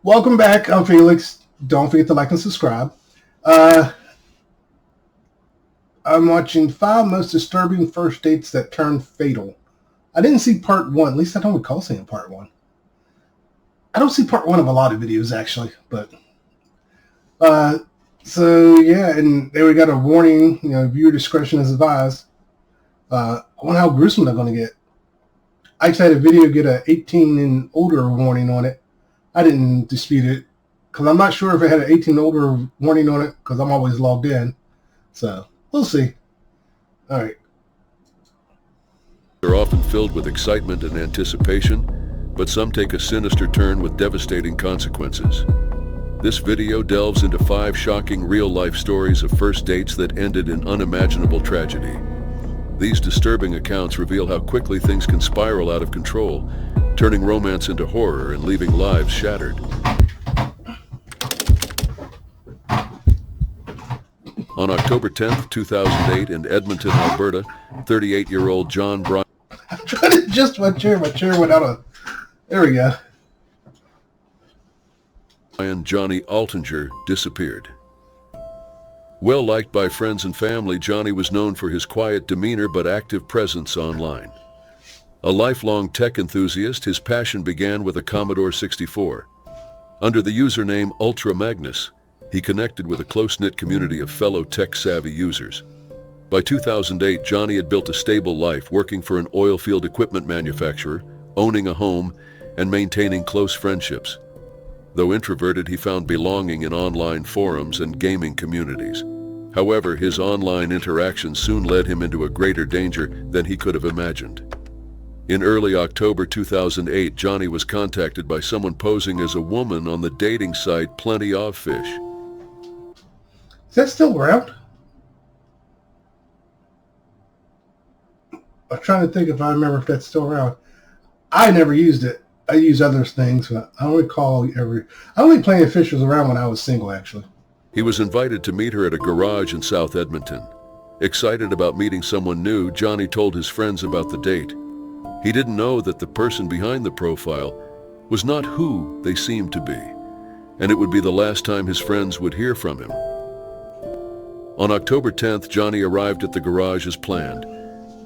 Welcome back. I'm Felix. Don't forget to like and subscribe. I'm watching 5 most disturbing first dates that turn fatal. I didn't see part 1. At least I don't recall seeing part 1. I don't see part 1 of a lot of videos, actually. But so yeah, and there we got a warning. Viewer discretion is advised. I wonder how gruesome they're going to get. I actually had a video get a 18 and older warning on it. I didn't dispute it because I'm not sure if it had an 18 and older warning on it because I'm always logged in. So we'll see. All right. They're often filled with excitement and anticipation, but some take a sinister turn with devastating consequences. This video delves into 5 shocking real-life stories of first dates that ended in unimaginable tragedy. These disturbing accounts reveal how quickly things can spiral out of control, turning romance into horror and leaving lives shattered. On October 10th, 2008 in Edmonton, Alberta, 38-year-old John Brian... I'm trying to adjust my chair. My chair went out of... There we go. Johnny Altinger disappeared. Well liked by friends and family, Johnny was known for his quiet demeanor but active presence online. A lifelong tech enthusiast, his passion began with a Commodore 64. Under the username Ultra Magnus, he connected with a close-knit community of fellow tech-savvy users. By 2008, Johnny had built a stable life, working for an oil field equipment manufacturer, owning a home, and maintaining close friendships. Though introverted, he found belonging in online forums and gaming communities. However, his online interactions soon led him into a greater danger than he could have imagined. In early October 2008, Johnny was contacted by someone posing as a woman on the dating site Plenty of Fish. Is that still around? I'm trying to think if I remember if that's still around. I never used it. I use other things, but I don't recall I only Plenty of Fish was around when I was single, actually. He was invited to meet her at a garage in South Edmonton. Excited about meeting someone new, Johnny told his friends about the date. He didn't know that the person behind the profile was not who they seemed to be, and it would be the last time his friends would hear from him. On October 10th, Johnny arrived at the garage as planned,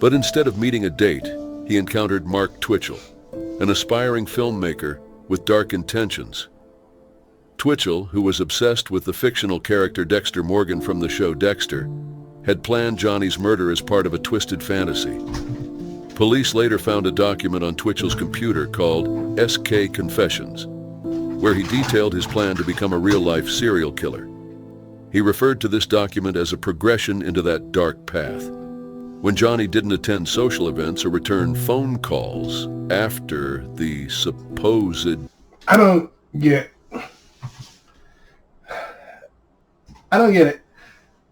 but instead of meeting a date, he encountered Mark Twitchell, an aspiring filmmaker with dark intentions. Twitchell, who was obsessed with the fictional character Dexter Morgan from the show Dexter, had planned Johnny's murder as part of a twisted fantasy. Police later found a document on Twitchell's computer called SK Confessions, where he detailed his plan to become a real-life serial killer. He referred to this document as a progression into that dark path. When Johnny didn't attend social events or return phone calls after the supposed... I don't get it.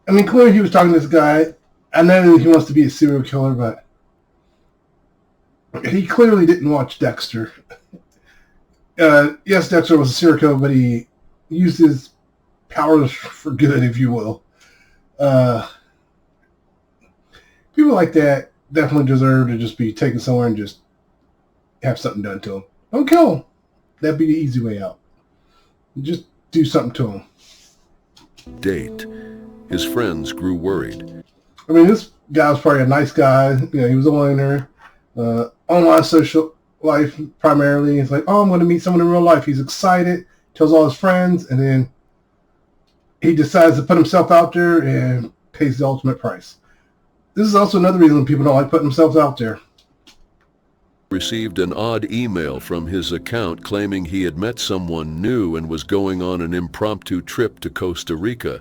I mean, clearly he was talking to this guy. I know he wants to be a serial killer, but he clearly didn't watch Dexter. Yes, Dexter was a serial killer, but he used his powers for good, if you will. People like that definitely deserve to just be taken somewhere and just have something done to them. Don't kill them. That'd be the easy way out. Just do something to them. Date. His friends grew worried. I mean, this guy was probably a nice guy. He was a loner. Online social life primarily. He's like, oh, I'm going to meet someone in real life. He's excited, tells all his friends, and then he decides to put himself out there and pays the ultimate price. This is also another reason people don't like putting themselves out there. Received an odd email from his account claiming he had met someone new and was going on an impromptu trip to Costa Rica.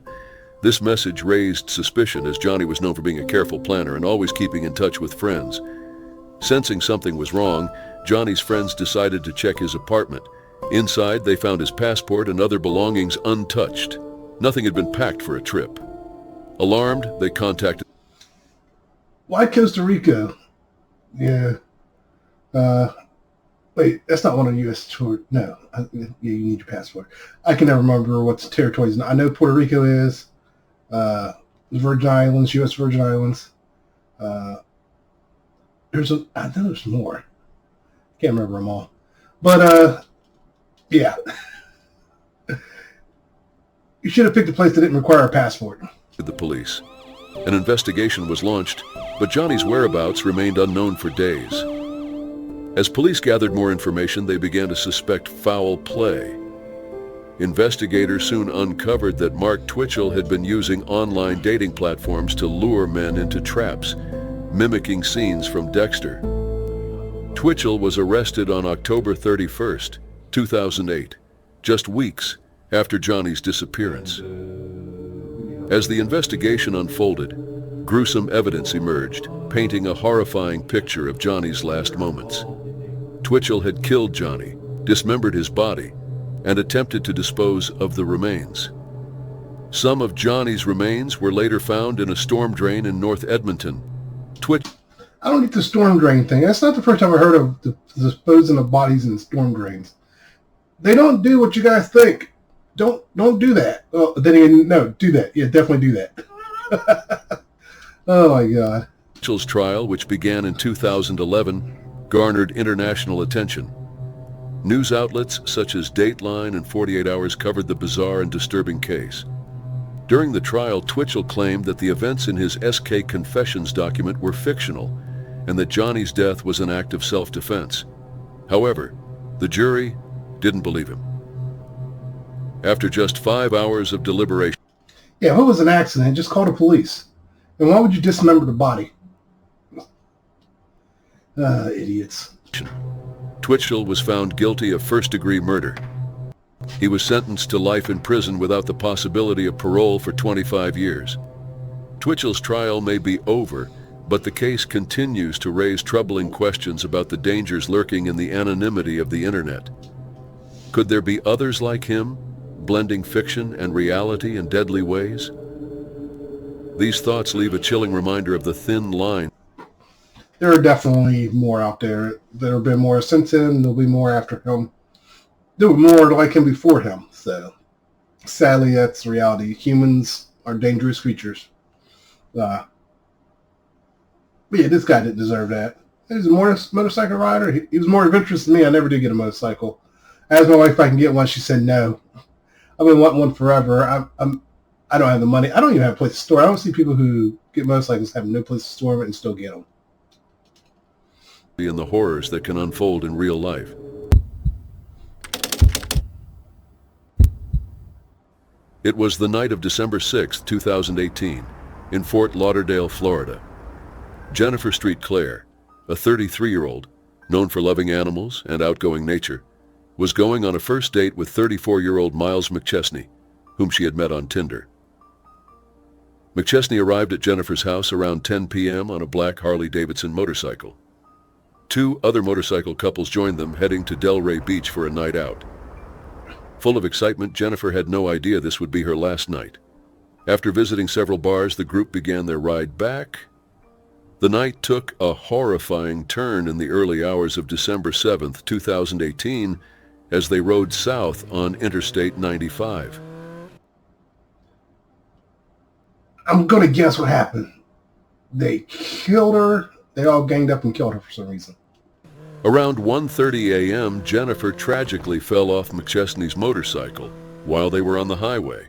This message raised suspicion, as Johnny was known for being a careful planner and always keeping in touch with friends. Sensing something was wrong, Johnny's friends decided to check his apartment. Inside, they found his passport and other belongings untouched. Nothing had been packed for a trip. Alarmed, they contacted... Why Costa Rica? Yeah. Wait, that's not one of the U.S. tour. No. Yeah, you need your passport. I can never remember what the territories. I know Puerto Rico is. Virgin Islands, U.S. Virgin Islands. I know there's more. Can't remember them all. But, yeah. You should have picked a place that didn't require a passport. The police. An investigation was launched, but Johnny's whereabouts remained unknown for days. As police gathered more information, they began to suspect foul play. Investigators soon uncovered that Mark Twitchell had been using online dating platforms to lure men into traps, mimicking scenes from Dexter. Twitchell was arrested on October 31st, 2008, just weeks after Johnny's disappearance. As the investigation unfolded, gruesome evidence emerged, painting a horrifying picture of Johnny's last moments. Twitchell had killed Johnny, dismembered his body, and attempted to dispose of the remains. Some of Johnny's remains were later found in a storm drain in North Edmonton. I don't get the storm drain thing. That's not the first time I heard of disposing of bodies in storm drains. They don't do what you guys think. Don't do that. Well, then again, no, do that. Yeah, definitely do that. Oh my God. Twitchell's trial, which began in 2011, garnered international attention. News outlets such as Dateline and 48 Hours covered the bizarre and disturbing case. During the trial, Twitchell claimed that the events in his SK Confessions document were fictional and that Johnny's death was an act of self-defense. However, the jury didn't believe him. After just 5 hours of deliberation... Yeah, if it was an accident, just call the police. And why would you dismember the body? Idiots. Twitchell was found guilty of first-degree murder. He was sentenced to life in prison without the possibility of parole for 25 years. Twitchell's trial may be over, but the case continues to raise troubling questions about the dangers lurking in the anonymity of the internet. Could there be others like him, blending fiction and reality in deadly ways? These thoughts leave a chilling reminder of the thin line. There are definitely more out there. There have been more since him. There'll be more after him. There were more like him before him. So, sadly, that's reality. Humans are dangerous creatures. But yeah, this guy didn't deserve that. He was a motorcycle rider. He was more adventurous than me. I never did get a motorcycle. I asked my wife if I can get one. She said no. I've been wanting one forever. I don't have the money. I don't even have a place to store. I don't see people who get motorcycles having no place to store them and still get them. And the horrors that can unfold in real life. It was the night of December 6, 2018, in Fort Lauderdale, Florida. Jennifer Street Clare, a 33-year-old, known for loving animals and outgoing nature, was going on a first date with 34-year-old Miles McChesney, whom she had met on Tinder. McChesney arrived at Jennifer's house around 10 p.m. on a black Harley-Davidson motorcycle. 2 other motorcycle couples joined them, heading to Delray Beach for a night out. Full of excitement, Jennifer had no idea this would be her last night. After visiting several bars, the group began their ride back. The night took a horrifying turn in the early hours of December 7th, 2018, as they rode south on Interstate 95. I'm going to guess what happened. They killed her. They all ganged up and killed her for some reason. Around 1:30 a.m., Jennifer tragically fell off McChesney's motorcycle while they were on the highway.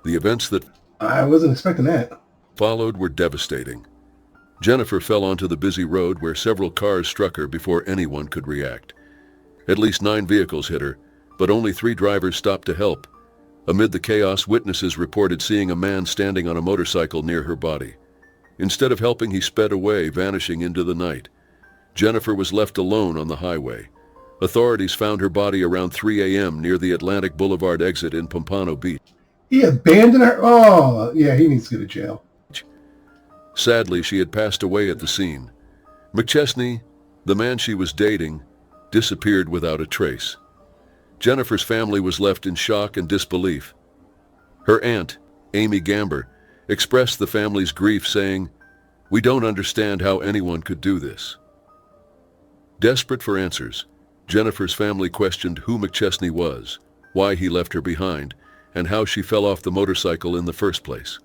The events that I wasn't expecting that. Followed were devastating. Jennifer fell onto the busy road where several cars struck her before anyone could react. At least 9 vehicles hit her, but only 3 drivers stopped to help. Amid the chaos, witnesses reported seeing a man standing on a motorcycle near her body. Instead of helping, he sped away, vanishing into the night. Jennifer was left alone on the highway. Authorities found her body around 3 a.m. near the Atlantic Boulevard exit in Pompano Beach. He abandoned her? Oh, yeah, he needs to go to jail. Sadly, she had passed away at the scene. McChesney, the man she was dating, disappeared without a trace. Jennifer's family was left in shock and disbelief. Her aunt, Amy Gamber, expressed the family's grief, saying, "We don't understand how anyone could do this." Desperate for answers, Jennifer's family questioned who McChesney was, why he left her behind, and how she fell off the motorcycle in the first place.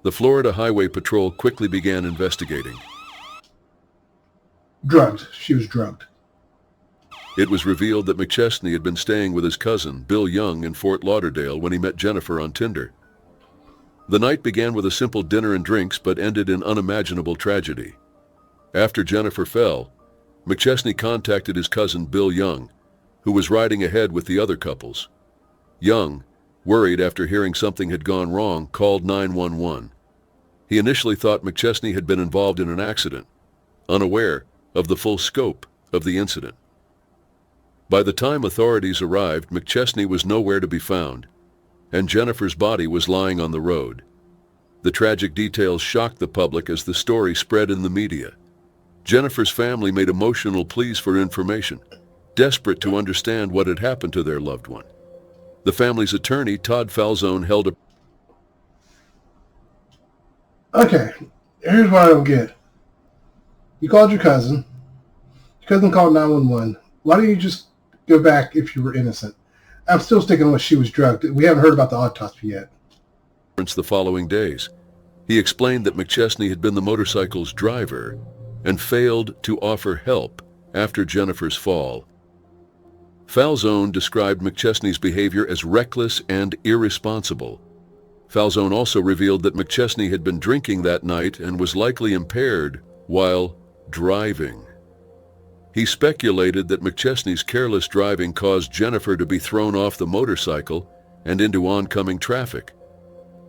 The Florida Highway Patrol quickly began investigating. Drugged. She was drugged. It was revealed that McChesney had been staying with his cousin, Bill Young, in Fort Lauderdale when he met Jennifer on Tinder. The night began with a simple dinner and drinks, but ended in unimaginable tragedy. After Jennifer fell, McChesney contacted his cousin, Bill Young, who was riding ahead with the other couples. Young, worried after hearing something had gone wrong, called 911. He initially thought McChesney had been involved in an accident, unaware of the full scope of the incident. By the time authorities arrived, McChesney was nowhere to be found, and Jennifer's body was lying on the road. The tragic details shocked the public as the story spread in the media. Jennifer's family made emotional pleas for information, desperate to understand what had happened to their loved one. The family's attorney, Todd Falzone, held a... Okay, here's what I don't get. You called your cousin. Your cousin called 911. Why don't you just go back if you were innocent? I'm still sticking with she was drugged. We haven't heard about the autopsy yet. The following days, he explained that McChesney had been the motorcycle's driver and failed to offer help after Jennifer's fall. Falzone described McChesney's behavior as reckless and irresponsible. Falzone also revealed that McChesney had been drinking that night and was likely impaired while driving. He speculated that McChesney's careless driving caused Jennifer to be thrown off the motorcycle and into oncoming traffic.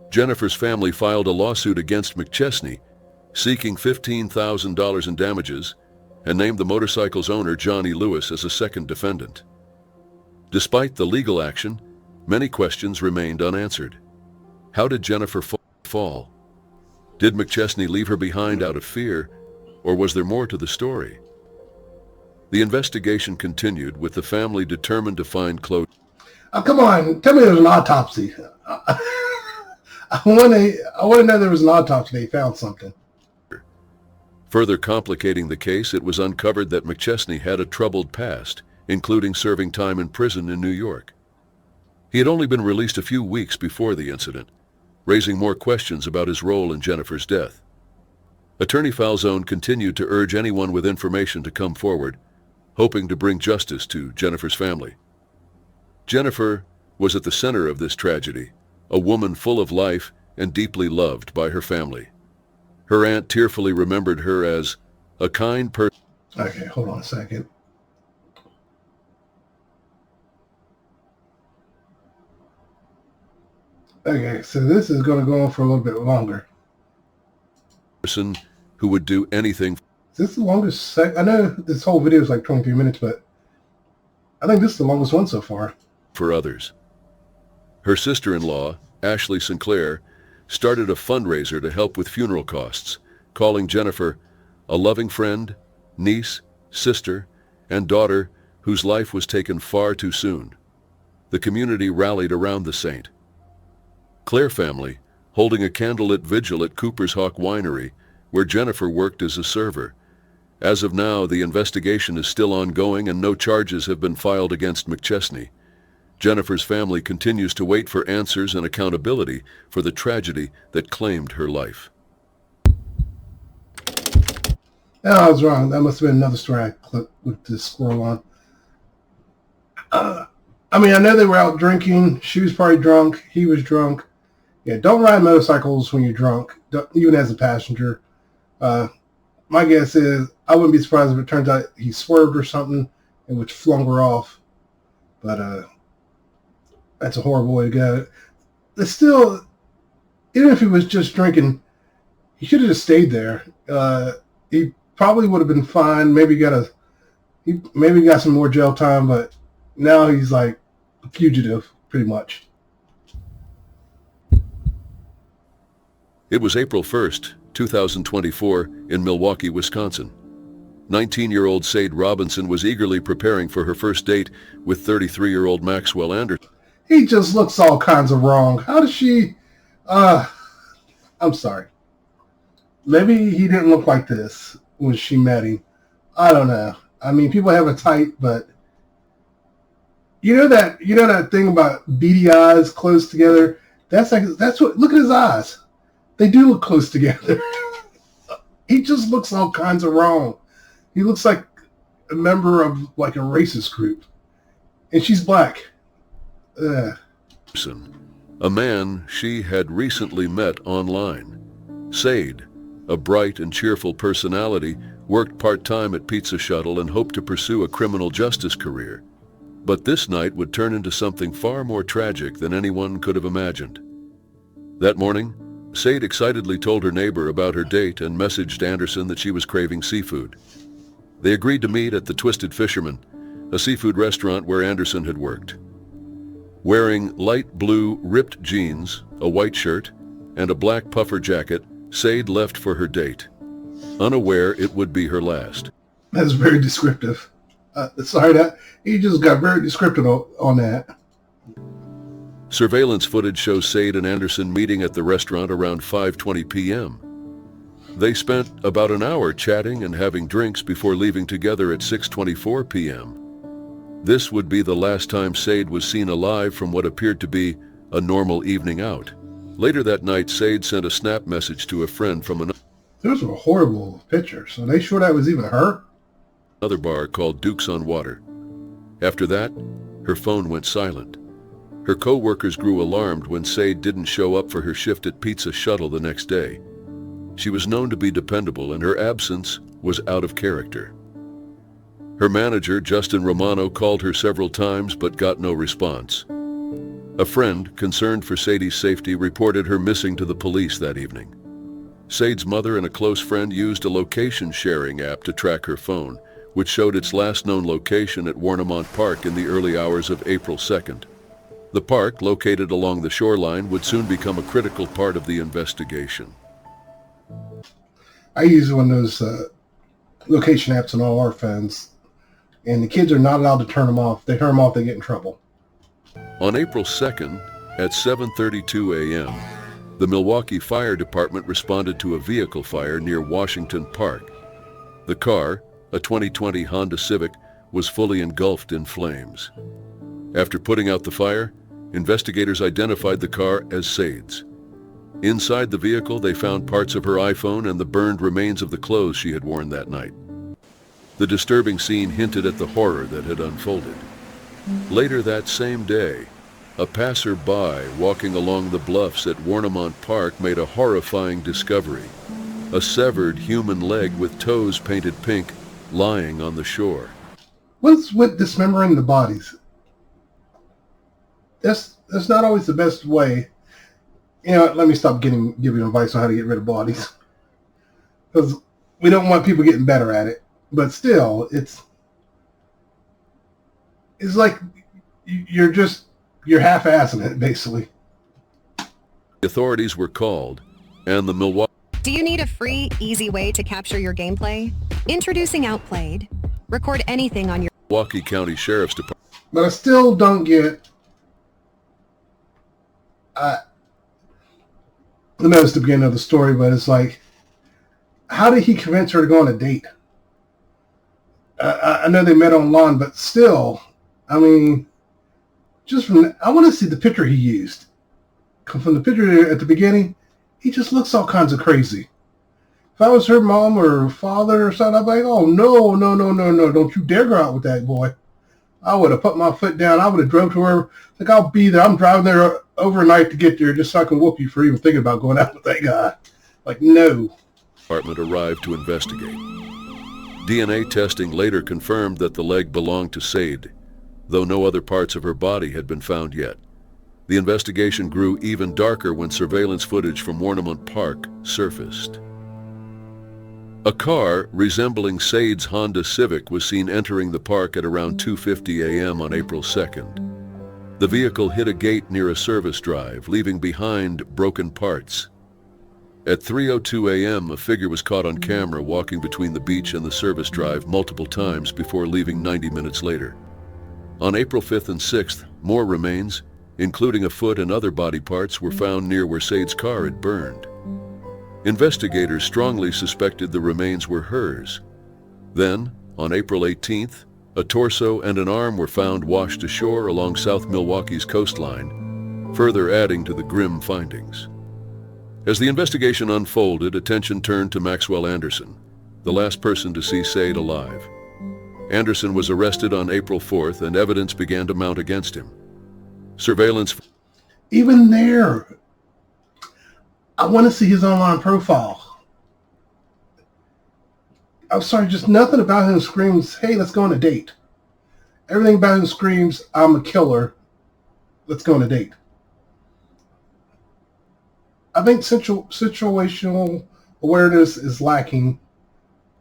Jennifer's family filed a lawsuit against McChesney, seeking $15,000 in damages, and named the motorcycle's owner, Johnny Lewis, as a second defendant. Despite the legal action, many questions remained unanswered. How did Jennifer fall? Did McChesney leave her behind out of fear, or was there more to the story? The investigation continued, with the family determined to find closure. Come on, tell me there was an autopsy. I want to know there was an autopsy. They found something. Further complicating the case, it was uncovered that McChesney had a troubled past, including serving time in prison in New York. He had only been released a few weeks before the incident, raising more questions about his role in Jennifer's death. Attorney Falzone continued to urge anyone with information to come forward, hoping to bring justice to Jennifer's family. Jennifer was at the center of this tragedy, a woman full of life and deeply loved by her family. Her aunt tearfully remembered her as a kind person. Okay, hold on a second. Okay, so this is going to go on for a little bit longer. Person who would do anything. Is this the longest I know this whole video is like 23 minutes, but I think this is the longest one so far. For others. Her sister-in-law, Ashley Sinclair, started a fundraiser to help with funeral costs, calling Jennifer a loving friend, niece, sister, and daughter whose life was taken far too soon. The community rallied around the saint. Claire family, holding a candlelit vigil at Cooper's Hawk Winery, where Jennifer worked as a server. As of now, the investigation is still ongoing and no charges have been filed against McChesney. Jennifer's family continues to wait for answers and accountability for the tragedy that claimed her life. No, I was wrong. That must have been another story I clicked with this scroll on. I mean, I know they were out drinking. She was probably drunk. He was drunk. Yeah, don't ride motorcycles when you're drunk, even as a passenger. My guess is I wouldn't be surprised if it turns out he swerved or something and which flung her off. But that's a horrible way to go. It's still, even if he was just drinking, he should have just stayed there. He probably would have been fine. Maybe got some more jail time, but now he's like a fugitive, pretty much. It was April 1st, 2024, in Milwaukee, Wisconsin. 19-year-old Sade Robinson was eagerly preparing for her first date with 33-year-old Maxwell Anderson. He just looks all kinds of wrong. How does she... I'm sorry. Maybe he didn't look like this when she met him. I don't know. I mean, people have a type, but... You know that thing about beady eyes close together? That's what... Look at his eyes. They do look close together. He just looks all kinds of wrong. He looks like a member of like a racist group, and she's black. Ugh. A man she had recently met online. Sade, a bright and cheerful personality, worked part-time at Pizza Shuttle and hoped to pursue a criminal justice career. But this night would turn into something far more tragic than anyone could have imagined. That morning, Sade excitedly told her neighbor about her date and messaged Anderson that she was craving seafood. They agreed to meet at the Twisted Fisherman, a seafood restaurant where Anderson had worked. Wearing light blue ripped jeans, a white shirt, and a black puffer jacket, Sade left for her date, unaware it would be her last. That's very descriptive. Sorry, that he just got very descriptive on that. Surveillance footage shows Sade and Anderson meeting at the restaurant around 5:20 p.m. They spent about an hour chatting and having drinks before leaving together at 6:24 p.m. This would be the last time Sade was seen alive from what appeared to be a normal evening out. Later that night, Sade sent a snap message to a friend from Those were horrible pictures. Are they sure that was even her? another bar called Duke's on Water. After that, her phone went silent. Her co-workers grew alarmed when Sade didn't show up for her shift at Pizza Shuttle the next day. She was known to be dependable, and her absence was out of character. Her manager, Justin Romano, called her several times but got no response. A friend, concerned for Sade's safety, reported her missing to the police that evening. Sade's mother and a close friend used a location-sharing app to track her phone, which showed its last known location at Warnemont Park in the early hours of April 2nd. The park, located along the shoreline, would soon become a critical part of the investigation. I use one of those location apps on all our phones, and the kids are not allowed to turn them off. If they turn them off, they get in trouble. On April 2nd, at 7:32 a.m., the Milwaukee Fire Department responded to a vehicle fire near Washington Park. The car, a 2020 Honda Civic, was fully engulfed in flames. After putting out the fire, investigators identified the car as Sade's. Inside the vehicle, they found parts of her iPhone and the burned remains of the clothes she had worn that night. The disturbing scene hinted at the horror that had unfolded. Later that same day, a passerby walking along the bluffs at Warnemont Park made a horrifying discovery: a severed human leg with toes painted pink lying on the shore. What's with dismembering the bodies? That's not always the best way. You know, let me stop giving advice on how to get rid of bodies, because we don't want people getting better at it. But still, it's like you're half-assing it, basically. The authorities were called, and the Milwaukee... Do you need a free, easy way to capture your gameplay? Introducing Outplayed. Record anything on your Milwaukee County Sheriff's Department. But I still don't get... I know it's the beginning of the story, but it's like, how did he convince her to go on a date? I know they met online, but still, I mean, I want to see the picture he used. From the picture at the beginning, he just looks all kinds of crazy. If I was her mom or father or something, I'd be like, oh, no, don't you dare go out with that boy. I would have put my foot down. I would have drove to her. Like, I'll be there. I'm driving there overnight to get there just so I can whoop you for even thinking about going out with that guy. Like, no. Department arrived to investigate. DNA testing later confirmed that the leg belonged to Sade, though no other parts of her body had been found yet. The investigation grew even darker when surveillance footage from Warnemont Park surfaced. A car resembling Sade's Honda Civic was seen entering the park at around 2:50 a.m. on April 2nd. The vehicle hit a gate near a service drive, leaving behind broken parts. At 3:02 a.m., a figure was caught on camera walking between the beach and the service drive multiple times before leaving 90 minutes later. On April 5th and 6th, more remains, including a foot and other body parts, were found near where Sade's car had burned. Investigators strongly suspected the remains were hers. Then, on April 18th, a torso and an arm were found washed ashore along South Milwaukee's coastline, further adding to the grim findings. As the investigation unfolded, attention turned to Maxwell Anderson, the last person to see Sade alive. Anderson was arrested on April 4th and evidence began to mount against him. Surveillance. Even there, I want to see his online profile. I'm sorry, just nothing about him screams, hey, let's go on a date. Everything about him screams, I'm a killer. Let's go on a date. I think situational awareness is lacking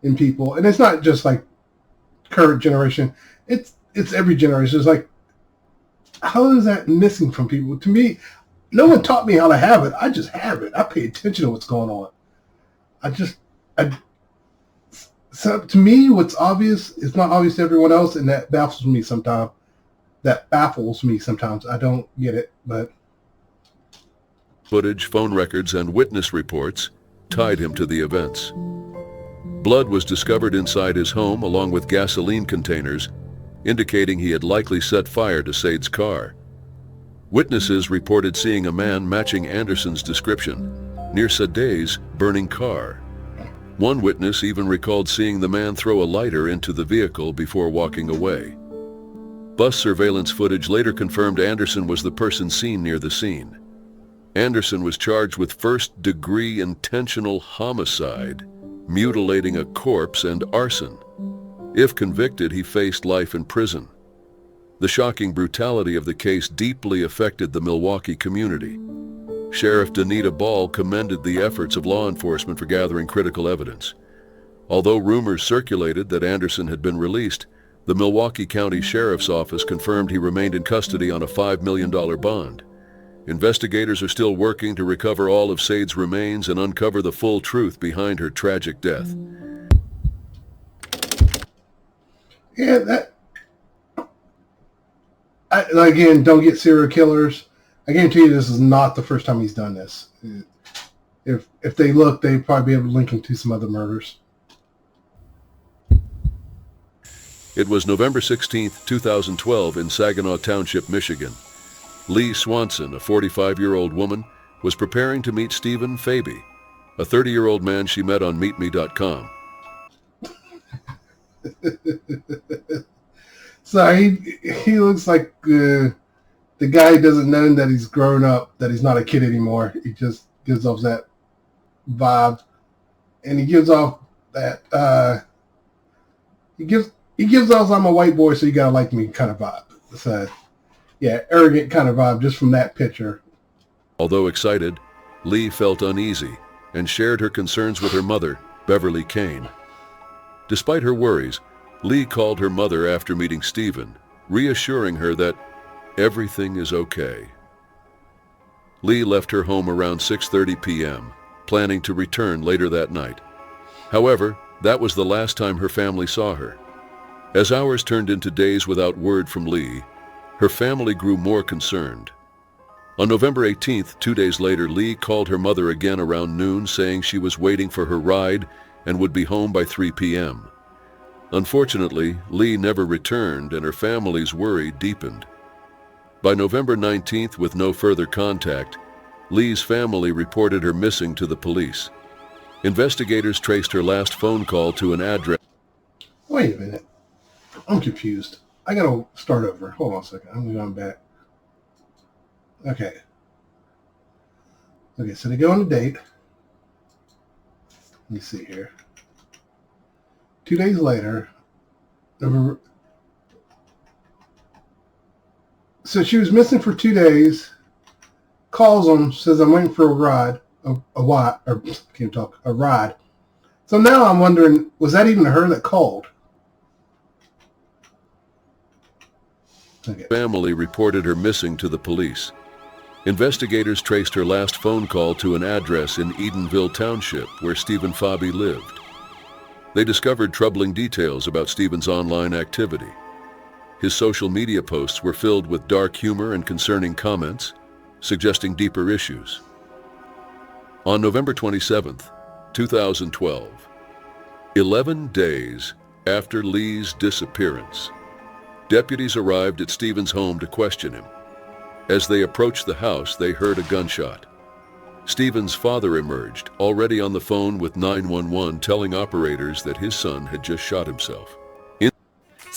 in people. And it's not just like current generation. It's every generation. It's like, how is that missing from people? To me, no one taught me how to have it. I just have it. I pay attention to what's going on. So to me, what's obvious is not obvious to everyone else, and that baffles me sometimes. I don't get it, but... Footage, phone records, and witness reports tied him to the events. Blood was discovered inside his home along with gasoline containers, indicating he had likely set fire to Said's car. Witnesses reported seeing a man matching Anderson's description near Said's burning car. One witness even recalled seeing the man throw a lighter into the vehicle before walking away. Bus surveillance footage later confirmed Anderson was the person seen near the scene. Anderson was charged with first-degree intentional homicide, mutilating a corpse, and arson. If convicted, he faced life in prison. The shocking brutality of the case deeply affected the Milwaukee community. Sheriff Danita Ball commended the efforts of law enforcement for gathering critical evidence. Although rumors circulated that Anderson had been released, the Milwaukee County Sheriff's Office confirmed he remained in custody on a $5 million bond. Investigators are still working to recover all of Said's remains and uncover the full truth behind her tragic death. Yeah, again, don't get serial killers. I guarantee you this is not the first time he's done this. If they look, they'd probably be able to link him to some other murders. It was November 16, 2012 in Saginaw Township, Michigan. Lee Swanson, a 45-year-old woman, was preparing to meet Stephen Faby, a 30-year-old man she met on MeetMe.com. So he looks like the guy who doesn't know that he's grown up, that he's not a kid anymore. He just gives off that vibe, and he gives off that he gives off I'm a white boy, so you gotta like me kind of vibe. So yeah, arrogant kind of vibe just from that picture. Although excited, Lee felt uneasy and shared her concerns with her mother, Beverly Kane. Despite her worries, Lee called her mother after meeting Stephen, reassuring her that everything is okay. Lee left her home around 6:30 p.m., planning to return later that night. However, that was the last time her family saw her. As hours turned into days without word from Lee, her family grew more concerned. On November 18th, 2 days later, Lee called her mother again around noon, saying she was waiting for her ride and would be home by 3 p.m. Unfortunately, Lee never returned, and her family's worry deepened. By November 19th, with no further contact, Lee's family reported her missing to the police. Investigators traced her last phone call to an address. Wait a minute. I'm confused. I gotta start over. Hold on a second. I'm going back. Okay, so they go on a date. Let me see here. 2 days later, so she was missing for 2 days, calls him, says, I'm waiting for a ride, a ride. So now I'm wondering, was that even her that called? Okay. Family reported her missing to the police. Investigators traced her last phone call to an address in Edenville Township where Stephen Faby lived. They discovered troubling details about Stephen's online activity. His social media posts were filled with dark humor and concerning comments, suggesting deeper issues. On November 27th, 2012, 11 days after Lee's disappearance, deputies arrived at Stephen's home to question him. As they approached the house, they heard a gunshot. Stephen's father emerged, already on the phone with 911, telling operators that his son had just shot himself.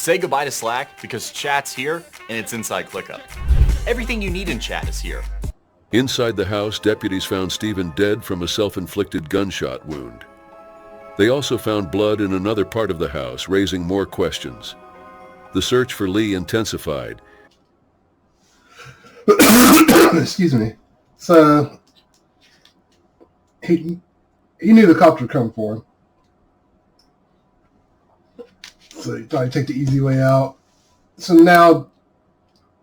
Say goodbye to Slack because chat's here and it's inside ClickUp. Everything you need in chat is here. Inside the house, deputies found Stephen dead from a self-inflicted gunshot wound. They also found blood in another part of the house, raising more questions. The search for Lee intensified. Excuse me. So he knew the cops were coming for him. So he thought he'd take the easy way out. So now,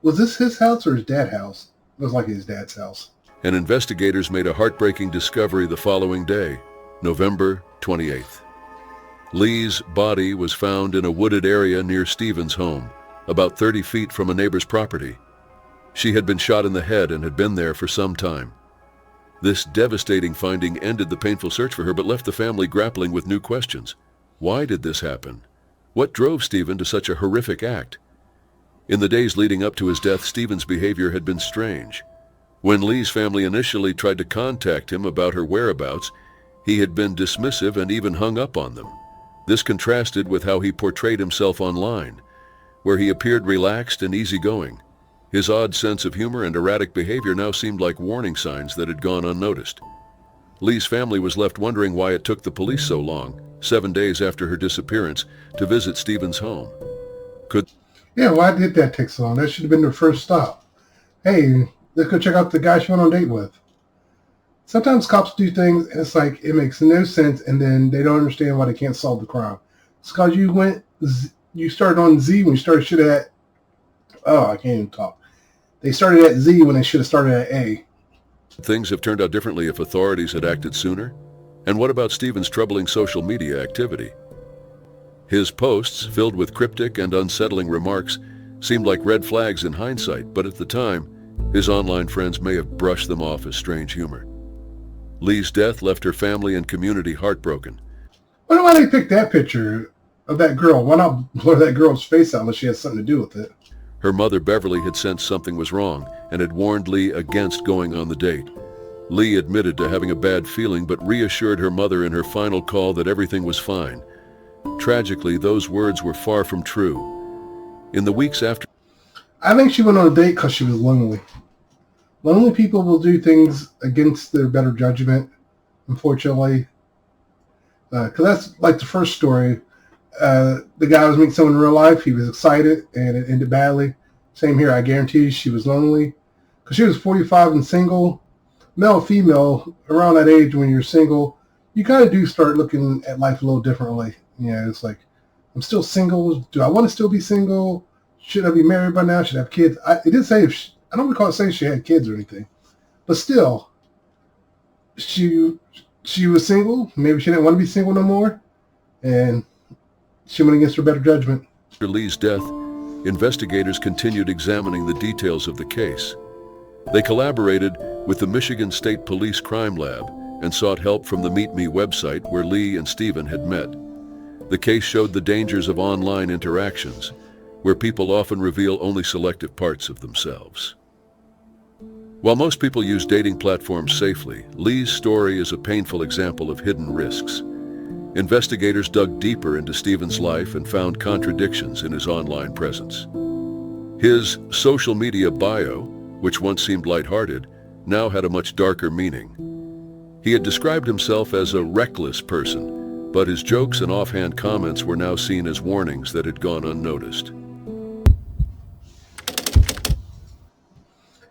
was this his house or his dad's house? It was like his dad's house. And investigators made a heartbreaking discovery the following day, November 28th. Lee's body was found in a wooded area near Stephen's home, about 30 feet from a neighbor's property. She had been shot in the head and had been there for some time. This devastating finding ended the painful search for her, but left the family grappling with new questions. Why did this happen? What drove Stephen to such a horrific act? In the days leading up to his death, Stephen's behavior had been strange. When Lee's family initially tried to contact him about her whereabouts, he had been dismissive and even hung up on them. This contrasted with how he portrayed himself online, where he appeared relaxed and easygoing. His odd sense of humor and erratic behavior now seemed like warning signs that had gone unnoticed. Lee's family was left wondering why it took the police so long, 7 days after her disappearance, to visit Stephen's home. Yeah, why did that take so long? That should have been their first stop. Hey, let's go check out the guy she went on a date with. Sometimes cops do things and it's like it makes no sense, and then they don't understand why they can't solve the crime. It's because you started on Z when you started shit at, I can't even talk. They started at Z when they should have started at A. Things have turned out differently if authorities had acted sooner. And what about Stephen's troubling social media activity? His posts, filled with cryptic and unsettling remarks, seemed like red flags in hindsight, but at the time, his online friends may have brushed them off as strange humor. Lee's death left her family and community heartbroken. I wonder why they picked that picture of that girl. Why not blur that girl's face out unless she has something to do with it? Her mother, Beverly, had sensed something was wrong and had warned Lee against going on the date. Lee admitted to having a bad feeling, but reassured her mother in her final call that everything was fine. Tragically, those words were far from true. In the weeks after... I think she went on a date because she was lonely. Lonely people will do things against their better judgment, unfortunately. Because that's like the first story. The guy was meeting someone in real life. He was excited, and it ended badly. Same here. I guarantee she was lonely. Because she was 45 and single. Male, female, around that age when you're single, you kind of do start looking at life a little differently. Yeah, it's like, I'm still single. Do I want to still be single? Should I be married by now? Should I have kids? It didn't say I don't recall it saying she had kids or anything. But still, she was single. Maybe she didn't want to be single no more. And she went against her better judgment. After Lee's death, investigators continued examining the details of the case. They collaborated with the Michigan State Police Crime Lab and sought help from the Meet Me website where Lee and Stephen had met. The case showed the dangers of online interactions, where people often reveal only selective parts of themselves. While most people use dating platforms safely, Lee's story is a painful example of hidden risks. Investigators dug deeper into Stephen's life and found contradictions in his online presence. His social media bio, which once seemed lighthearted, now had a much darker meaning. He had described himself as a reckless person, but his jokes and offhand comments were now seen as warnings that had gone unnoticed.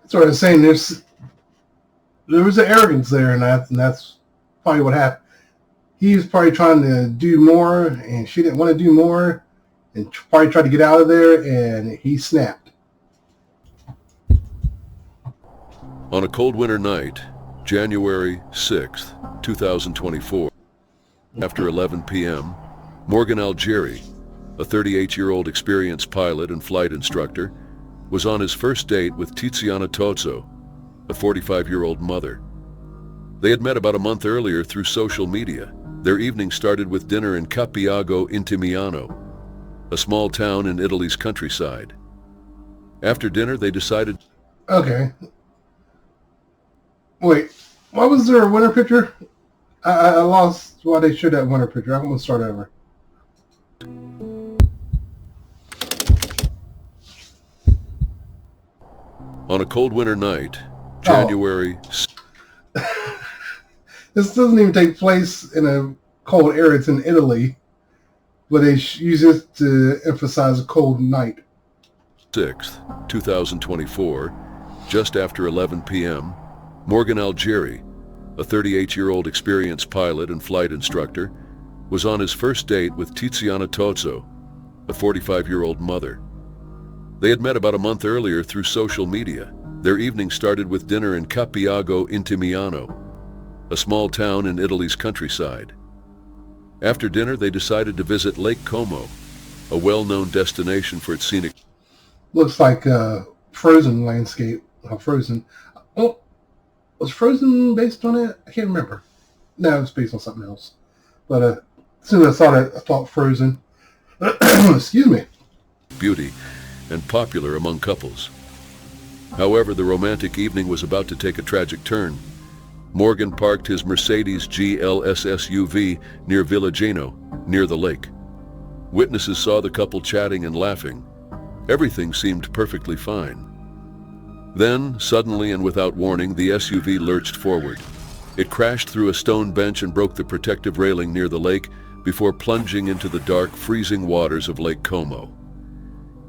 That's what I was saying. There was an arrogance there, and that's probably what happened. He was probably trying to do more, and she didn't want to do more, and probably tried to get out of there, and he snapped. On a cold winter night, January 6th, 2024, after 11 p.m., Morgan Algieri, a 38-year-old experienced pilot and flight instructor, was on his first date with Tiziana Tozzo, a 45-year-old mother. They had met about a month earlier through social media. Their evening started with dinner in Capiago Intimiano, a small town in Italy's countryside. After dinner, they decided... Okay. Wait, why was there a winter picture? I lost why they showed that winter picture. I'm going to start over. On a cold winter night, January... This doesn't even take place in a cold area. It's in Italy, but they use it to emphasize a cold night. 6th, 2024, just after 11 p.m., Morgan Algieri, a 38-year-old experienced pilot and flight instructor, was on his first date with Tiziana Tozzo, a 45-year-old mother. They had met about a month earlier through social media. Their evening started with dinner in Capiago Intimiano, a small town in Italy's countryside. After dinner, they decided to visit Lake Como, a well-known destination for its scenic... Looks like a Frozen landscape. Frozen. Oh, was Frozen based on it? I can't remember. No, it's based on something else. But as soon as I saw that, I thought Frozen. Excuse me. Beauty and popular among couples. However, the romantic evening was about to take a tragic turn. Morgan parked his Mercedes GLS SUV near Villageno, near the lake. Witnesses saw the couple chatting and laughing. Everything seemed perfectly fine. Then, suddenly and without warning, the SUV lurched forward. It crashed through a stone bench and broke the protective railing near the lake before plunging into the dark, freezing waters of Lake Como.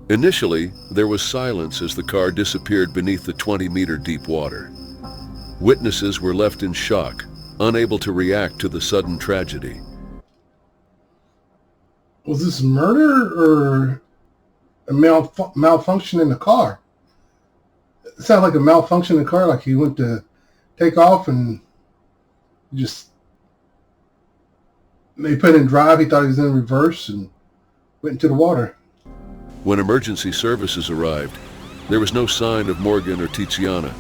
Initially, there was silence as the car disappeared beneath the 20-meter deep water. Witnesses were left in shock, unable to react to the sudden tragedy. Was this murder or a malfunction in the car? It sounded like a malfunction in the car, like he went to take off and just maybe put in drive. He thought he was in reverse and went into the water. When emergency services arrived, there was no sign of Morgan or Tiziana.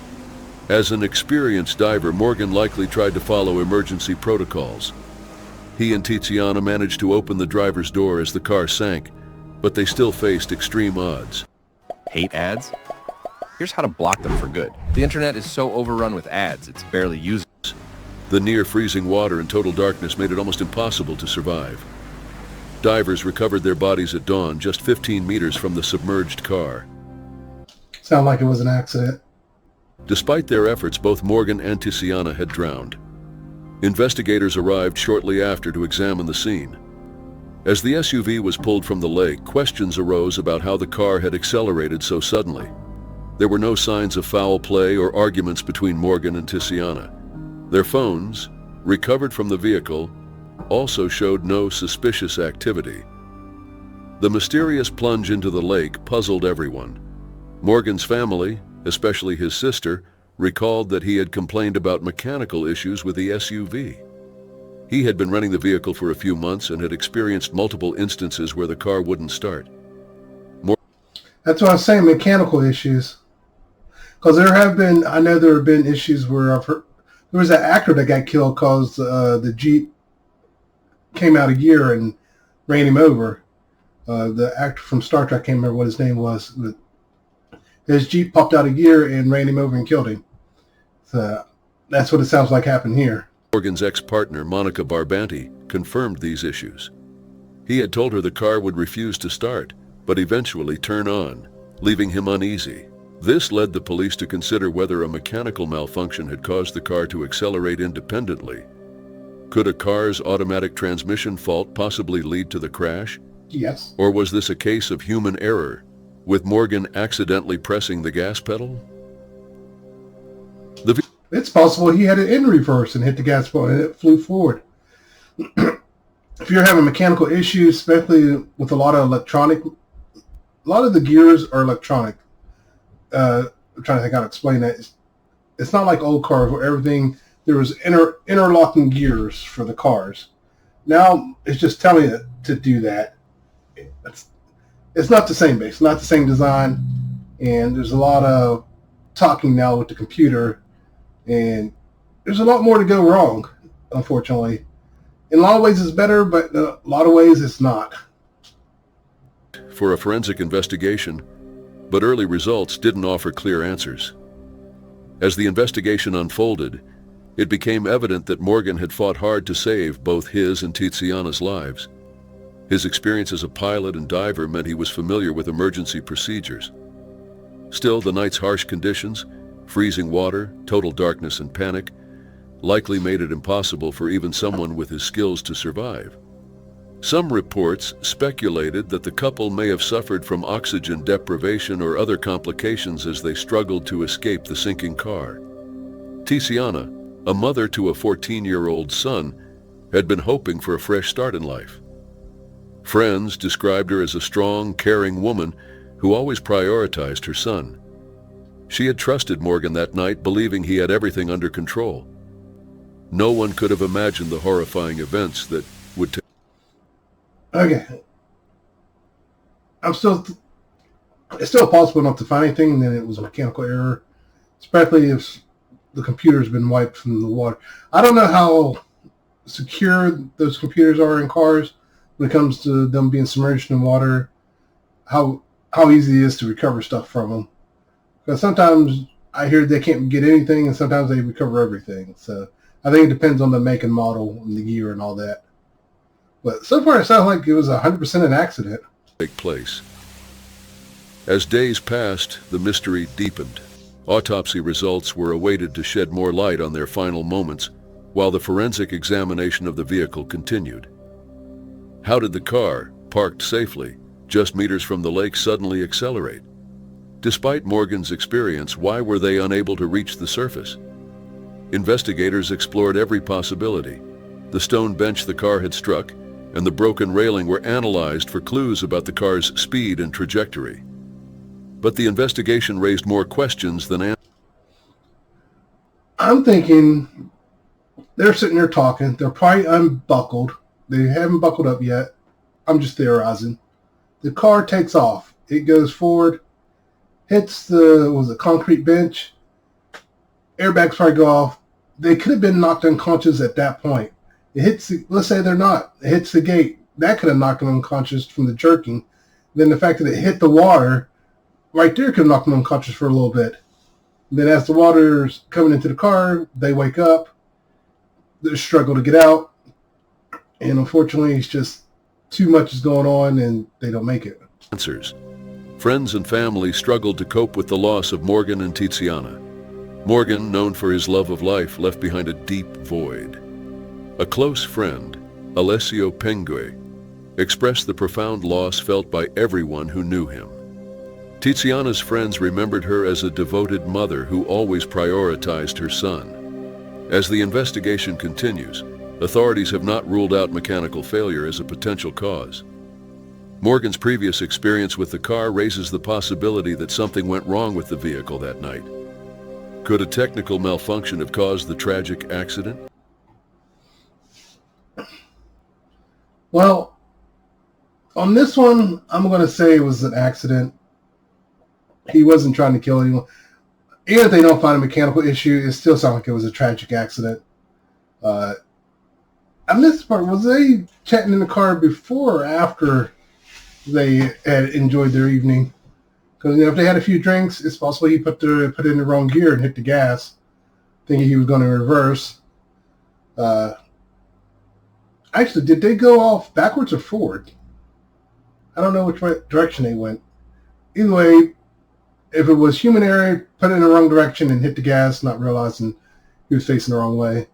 As an experienced diver, Morgan likely tried to follow emergency protocols. He and Tiziana managed to open the driver's door as the car sank, but they still faced extreme odds. Hate ads? Here's how to block them for good. The internet is so overrun with ads, it's barely usable. The near-freezing water and total darkness made it almost impossible to survive. Divers recovered their bodies at dawn, just 15 meters from the submerged car. Sounded like it was an accident. Despite their efforts, both Morgan and Tiziana had drowned. Investigators arrived shortly after to examine the scene. As the SUV was pulled from the lake, questions arose about how the car had accelerated so suddenly. There were no signs of foul play or arguments between Morgan and Tiziana. Their phones, recovered from the vehicle, also showed no suspicious activity. The mysterious plunge into the lake puzzled everyone. Morgan's family, especially his sister, recalled that he had complained about mechanical issues with the SUV. He had been running the vehicle for a few months and had experienced multiple instances where the car wouldn't start. That's what I was saying, mechanical issues. Because I know there have been issues where I've heard, there was an actor that got killed because the Jeep came out of gear and ran him over. The actor from Star Trek, I can't remember what his name was, but his Jeep popped out of gear and ran him over and killed him. So that's what it sounds like happened here. Morgan's ex-partner, Monica Barbanti, confirmed these issues. He had told her the car would refuse to start, but eventually turn on, leaving him uneasy. This led the police to consider whether a mechanical malfunction had caused the car to accelerate independently. Could a car's automatic transmission fault possibly lead to the crash? Yes. Or was this a case of human error, with Morgan accidentally pressing the gas pedal? It's possible he had it in reverse and hit the gas pedal and it flew forward. If you're having mechanical issues, especially with a lot of the gears are electronic. I'm trying to think how to explain that. It's not like old cars where there was interlocking gears for the cars. Now it's just telling it to do that. It's not the same base, not the same design, and there's a lot of talking now with the computer, and there's a lot more to go wrong, unfortunately. In a lot of ways it's better, but in a lot of ways it's not. For a forensic investigation, but early results didn't offer clear answers. As the investigation unfolded, it became evident that Morgan had fought hard to save both his and Tiziana's lives. His experience as a pilot and diver meant he was familiar with emergency procedures. Still, the night's harsh conditions, freezing water, total darkness and panic, likely made it impossible for even someone with his skills to survive. Some reports speculated that the couple may have suffered from oxygen deprivation or other complications as they struggled to escape the sinking car. Tiziana, a mother to a 14-year-old son, had been hoping for a fresh start in life. Friends described her as a strong, caring woman who always prioritized her son. She had trusted Morgan that night, believing he had everything under control. No one could have imagined the horrifying events that would take. Okay. It's still possible not to find anything, and then it was a mechanical error, especially if the computer's been wiped from the water. I don't know how secure those computers are in cars when it comes to them being submerged in water, how easy it is to recover stuff from them. Because sometimes I hear they can't get anything, and sometimes they recover everything. So I think it depends on the make and model and the year and all that. But so far it sounds like it was 100% an accident. Take place. As days passed, the mystery deepened. Autopsy results were awaited to shed more light on their final moments, while the forensic examination of the vehicle continued. How did the car, parked safely, just meters from the lake, suddenly accelerate? Despite Morgan's experience, why were they unable to reach the surface? Investigators explored every possibility. The stone bench the car had struck and the broken railing were analyzed for clues about the car's speed and trajectory. But the investigation raised more questions than answers. I'm thinking they're sitting there talking. They're probably unbuckled. They haven't buckled up yet. I'm just theorizing. The car takes off. It goes forward, hits the concrete bench. Airbags probably go off. They could have been knocked unconscious at that point. It hits, let's say they're not. It hits the gate. That could have knocked them unconscious from the jerking. Then the fact that it hit the water, right there could have knocked them unconscious for a little bit. Then as the water's coming into the car, they wake up. They struggle to get out. And unfortunately, it's just too much is going on and they don't make it. Friends and family struggled to cope with the loss of Morgan and Tiziana. Morgan, known for his love of life, left behind a deep void. A close friend, Alessio Pengue, expressed the profound loss felt by everyone who knew him. Tiziana's friends remembered her as a devoted mother who always prioritized her son. As the investigation continues, authorities have not ruled out mechanical failure as a potential cause. Morgan's previous experience with the car raises the possibility that something went wrong with the vehicle that night. Could a technical malfunction have caused the tragic accident? Well, on this one, I'm going to say it was an accident. He wasn't trying to kill anyone. Even if they don't find a mechanical issue, it still sounds like it was a tragic accident. I missed the part. Was they chatting in the car before or after they had enjoyed their evening? Because if they had a few drinks, it's possible he put it in the wrong gear and hit the gas, thinking he was going to reverse. Actually, did they go off backwards or forward? I don't know which direction they went. Either way, if it was human error, put it in the wrong direction and hit the gas, not realizing he was facing the wrong way.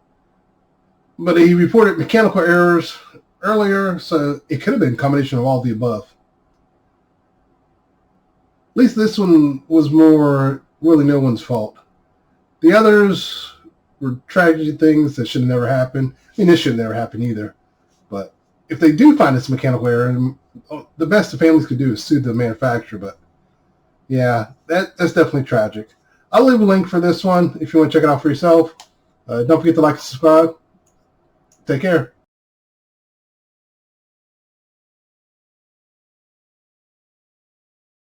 But he reported mechanical errors earlier, so it could have been a combination of all the above. At least this one was more really no one's fault. The others were tragedy things that should have never happened. I mean, this should never happen either. But if they do find this mechanical error, the best the families could do is sue the manufacturer. But yeah, that's definitely tragic. I'll leave a link for this one if you want to check it out for yourself. Don't forget to like and subscribe. Take care.